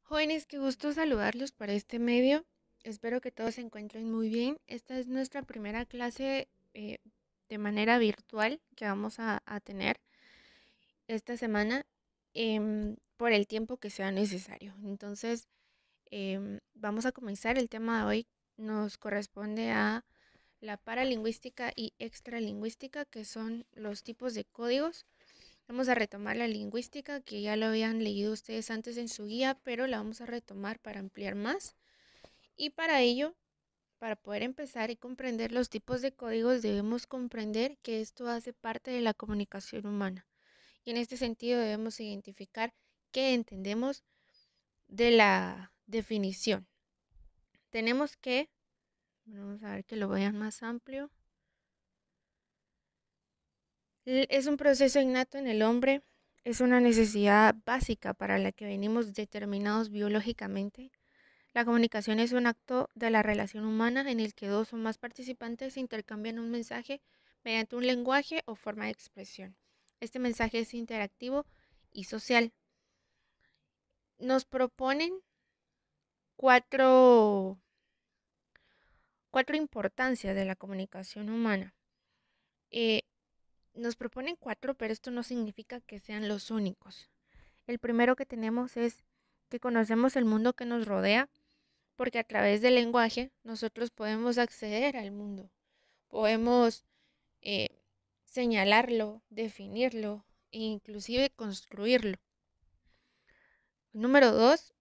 Jóvenes, qué gusto saludarlos para este medio. Espero que todos se encuentren muy bien. Esta es nuestra primera clase de manera virtual que vamos a tener esta semana por el tiempo que sea necesario. Entonces, vamos a comenzar. El tema de hoy nos corresponde a la paralingüística y extralingüística, que son los tipos de códigos. Vamos a retomar la lingüística, que ya lo habían leído ustedes antes en su guía, pero la vamos a retomar para ampliar más. Y para ello, para poder empezar y comprender los tipos de códigos, debemos comprender que esto hace parte de la comunicación humana. Y en este sentido debemos identificar qué entendemos de la definición. Tenemos que, vamos a ver que lo vean más amplio. Es un proceso innato en el hombre, es una necesidad básica para la que venimos determinados biológicamente. La comunicación es un acto de la relación humana en el que dos o más participantes intercambian un mensaje mediante un lenguaje o forma de expresión. Este mensaje es interactivo y social. Nos proponen cuatro, cuatro importancias de la comunicación humana. Eh, nos proponen cuatro, pero esto no significa que sean los únicos. El primero que tenemos es que conocemos el mundo que nos rodea, porque a través del lenguaje nosotros podemos acceder al mundo. Podemos eh, señalarlo, definirlo e inclusive construirlo. Número dos,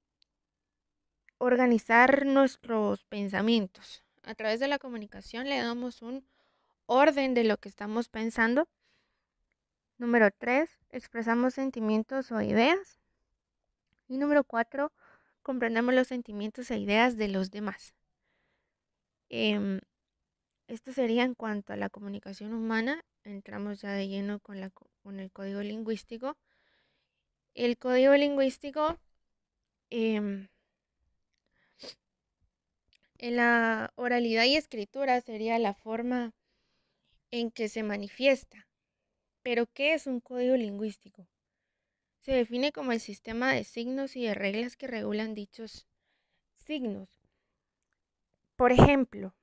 organizar nuestros pensamientos. A través de la comunicación le damos un orden de lo que estamos pensando. Número tres, expresamos sentimientos o ideas. Y número cuatro, comprendemos los sentimientos e ideas de los demás. Em, Esto sería en cuanto a la comunicación humana. Entramos ya de lleno con el código lingüístico. El código lingüístico, em, en la oralidad y escritura, sería la forma en que se manifiesta. Pero, ¿qué es un código lingüístico? Se define como el sistema de signos y de reglas que regulan dichos signos. Por ejemplo,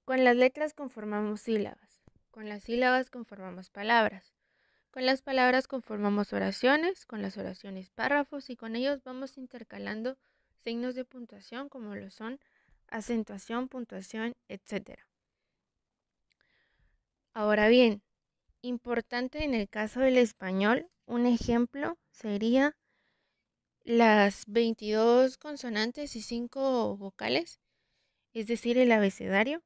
con las letras conformamos sílabas, con las sílabas conformamos palabras, con las palabras conformamos oraciones, con las oraciones párrafos y con ellos vamos intercalando signos de puntuación como lo son acentuación, puntuación, etcétera. Ahora bien, importante en el caso del español, un ejemplo sería las 22 consonantes y 5 vocales, es decir, el abecedario.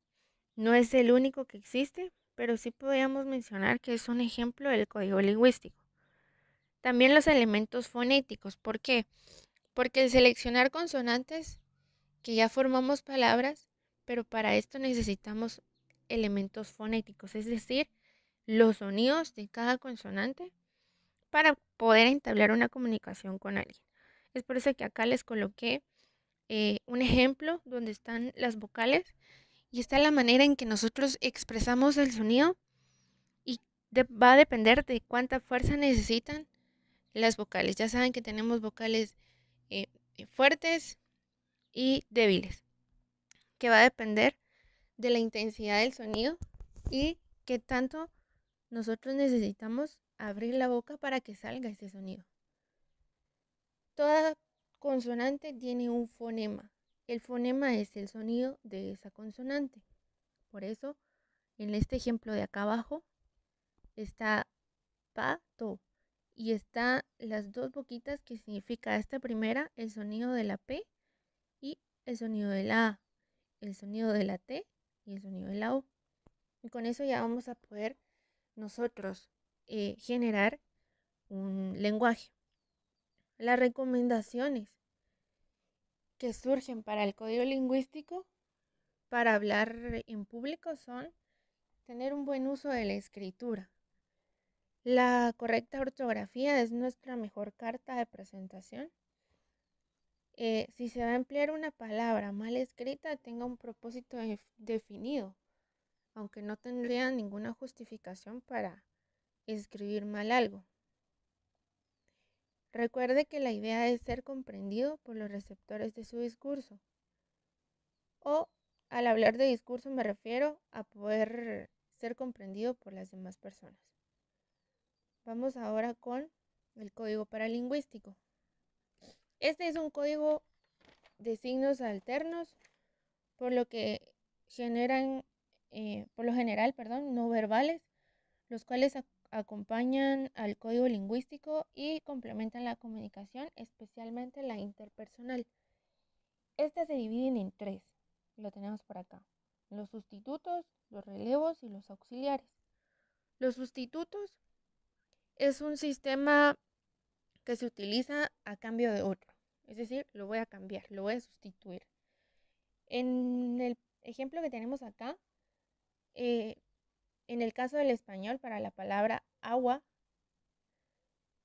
No es el único que existe, pero sí podríamos mencionar que es un ejemplo del código lingüístico. También los elementos fonéticos. ¿Por qué? Porque el seleccionar consonantes, que ya formamos palabras, pero para esto necesitamos elementos fonéticos, es decir, los sonidos de cada consonante para poder entablar una comunicación con alguien. Es por eso que acá les coloqué un ejemplo donde están las vocales y está la manera en que nosotros expresamos el sonido y va a depender de cuánta fuerza necesitan las vocales. Ya saben que tenemos vocales eh, fuertes y débiles, que va a depender de la intensidad del sonido y qué tanto nosotros necesitamos abrir la boca para que salga ese sonido. Toda consonante tiene un fonema. El fonema es el sonido de esa consonante. Por eso, en este ejemplo de acá abajo, está pa, to. Y está las dos boquitas que significa esta primera, el sonido de la P y el sonido de la A, el sonido de la T y el sonido de la O. Y con eso ya vamos a poder nosotros generar un lenguaje. Las recomendaciones que surgen para el código lingüístico para hablar en público son tener un buen uso de la escritura. La correcta ortografía es nuestra mejor carta de presentación. Si se va a emplear una palabra mal escrita, tenga un propósito definido, aunque no tendría ninguna justificación para escribir mal algo. Recuerde que la idea es ser comprendido por los receptores de su discurso. O al hablar de discurso me refiero a poder ser comprendido por las demás personas. Vamos ahora con el código paralingüístico. Este es un código de signos alternos, por lo que generan, por lo general, no verbales, los cuales acompañan al código lingüístico y complementan la comunicación, especialmente la interpersonal. Estas se dividen en tres, lo tenemos por acá: los sustitutos, los relevos y los auxiliares. Los sustitutos es un sistema que se utiliza a cambio de otro, es decir, lo voy a cambiar, lo voy a sustituir. En el ejemplo que tenemos acá, en el caso del español, para la palabra agua,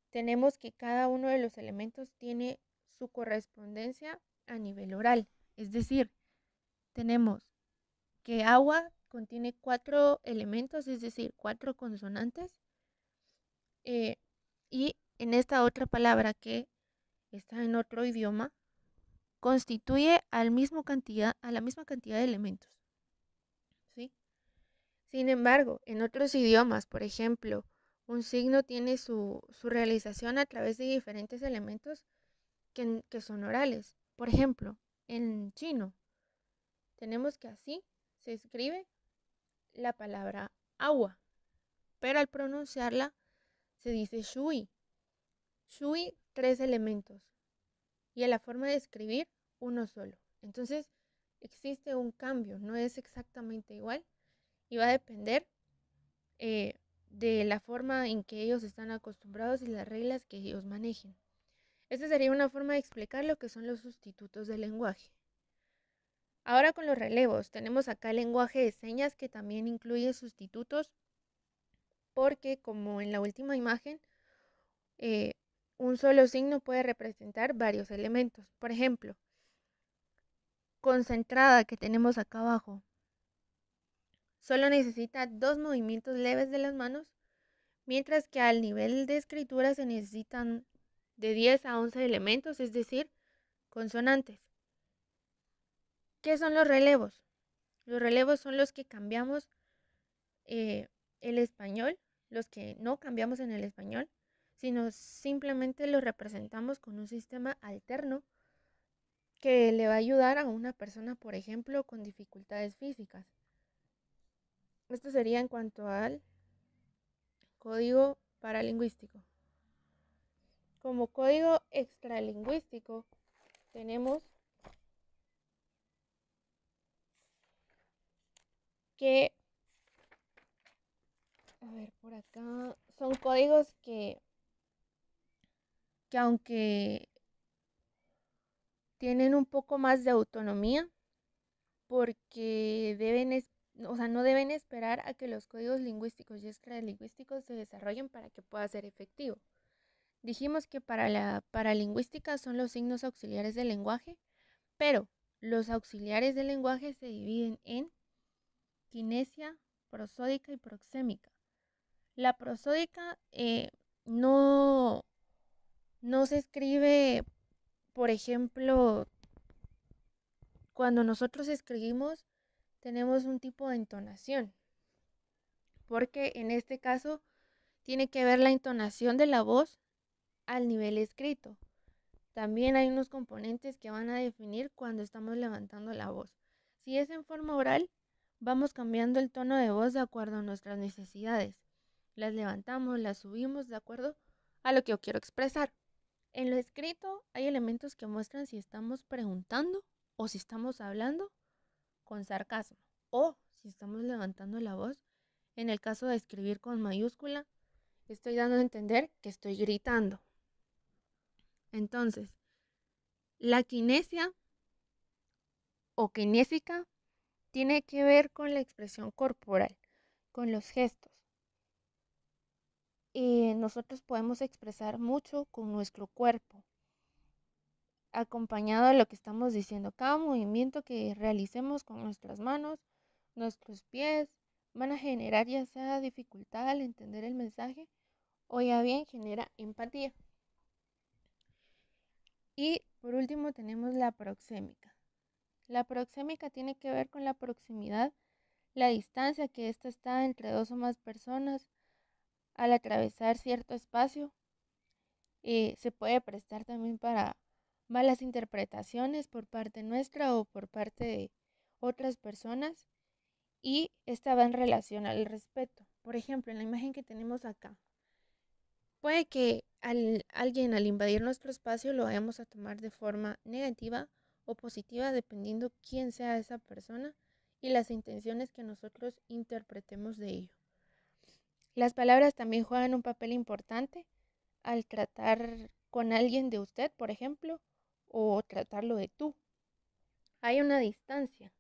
tenemos que cada uno de los elementos tiene su correspondencia a nivel oral. Es decir, tenemos que agua contiene 4 elementos, es decir, 4 consonantes. Y en esta otra palabra que está en otro idioma, constituye a la misma cantidad de elementos. ¿Sí? Sin embargo, en otros idiomas, por ejemplo, un signo tiene su realización a través de diferentes elementos que son orales. Por ejemplo, en chino, tenemos que así se escribe la palabra agua, pero al pronunciarla se dice shui. Shui, 3 elementos, y a la forma de escribir, uno solo. Entonces, existe un cambio, no es exactamente igual, y va a depender de la forma en que ellos están acostumbrados y las reglas que ellos manejen. Esta sería una forma de explicar lo que son los sustitutos del lenguaje. Ahora con los relevos, tenemos acá el lenguaje de señas que también incluye sustitutos, porque como en la última imagen, un solo signo puede representar varios elementos. Por ejemplo, concentrada que tenemos acá abajo, solo necesita 2 movimientos leves de las manos, mientras que al nivel de escritura se necesitan de 10 a 11 elementos, es decir, consonantes. ¿Qué son los relevos? Los relevos son los que cambiamos el español, los que no cambiamos en el español, sino simplemente los representamos con un sistema alterno que le va a ayudar a una persona, por ejemplo, con dificultades físicas. Esto sería en cuanto al código paralingüístico. Como código extralingüístico tenemos que, a ver, por acá, son códigos que aunque tienen un poco más de autonomía, porque no deben esperar a que los códigos lingüísticos y extralingüísticos se desarrollen para que pueda ser efectivo. Dijimos que para la paralingüística son los signos auxiliares del lenguaje, pero los auxiliares del lenguaje se dividen en kinesia, prosódica y proxémica. La prosódica no, no se escribe, por ejemplo, cuando nosotros escribimos tenemos un tipo de entonación, porque en este caso tiene que ver la entonación de la voz al nivel escrito. También hay unos componentes que van a definir cuando estamos levantando la voz. Si es en forma oral, vamos cambiando el tono de voz de acuerdo a nuestras necesidades. Las levantamos, las subimos de acuerdo a lo que yo quiero expresar. En lo escrito hay elementos que muestran si estamos preguntando o si estamos hablando con sarcasmo o si estamos levantando la voz. En el caso de escribir con mayúscula, estoy dando a entender que estoy gritando. Entonces, la kinesia o kinésica tiene que ver con la expresión corporal, con los gestos. Y nosotros podemos expresar mucho con nuestro cuerpo, acompañado de lo que estamos diciendo. Cada movimiento que realicemos con nuestras manos, nuestros pies, van a generar ya sea dificultad al entender el mensaje o ya bien genera empatía. Y por último tenemos la proxémica. La proxémica tiene que ver con la proximidad, la distancia que ésta está entre dos o más personas al atravesar cierto espacio. Se puede prestar también para malas interpretaciones por parte nuestra o por parte de otras personas, y esta va en relación al respeto. Por ejemplo, en la imagen que tenemos acá, puede que alguien al invadir nuestro espacio lo vayamos a tomar de forma negativa o positiva dependiendo quién sea esa persona y las intenciones que nosotros interpretemos de ello. Las palabras también juegan un papel importante al tratar con alguien de usted, por ejemplo, o tratarlo de tú. Hay una distancia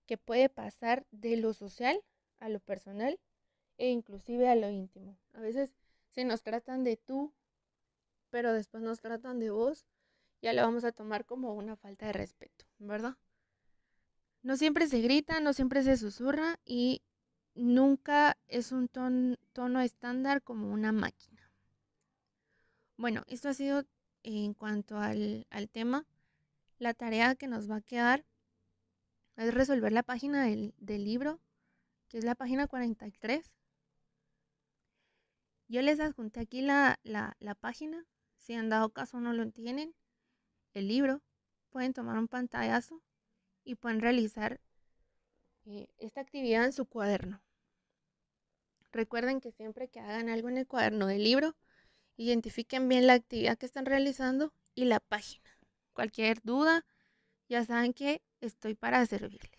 que puede pasar de lo social a lo personal e inclusive a lo íntimo. A veces se nos tratan de tú, pero después nos tratan de vos, ya lo vamos a tomar como una falta de respeto, ¿verdad? No siempre se grita, no siempre se susurra y nunca es un tono estándar como una máquina. Bueno, esto ha sido en cuanto al tema. La tarea que nos va a quedar es resolver la página del libro, que es la página 43. Yo les adjunté aquí la página. Si en dado caso no lo tienen, el libro, pueden tomar un pantallazo y pueden realizar esta actividad en su cuaderno. Recuerden que siempre que hagan algo en el cuaderno del libro, identifiquen bien la actividad que están realizando y la página. Cualquier duda, ya saben que estoy para servirles.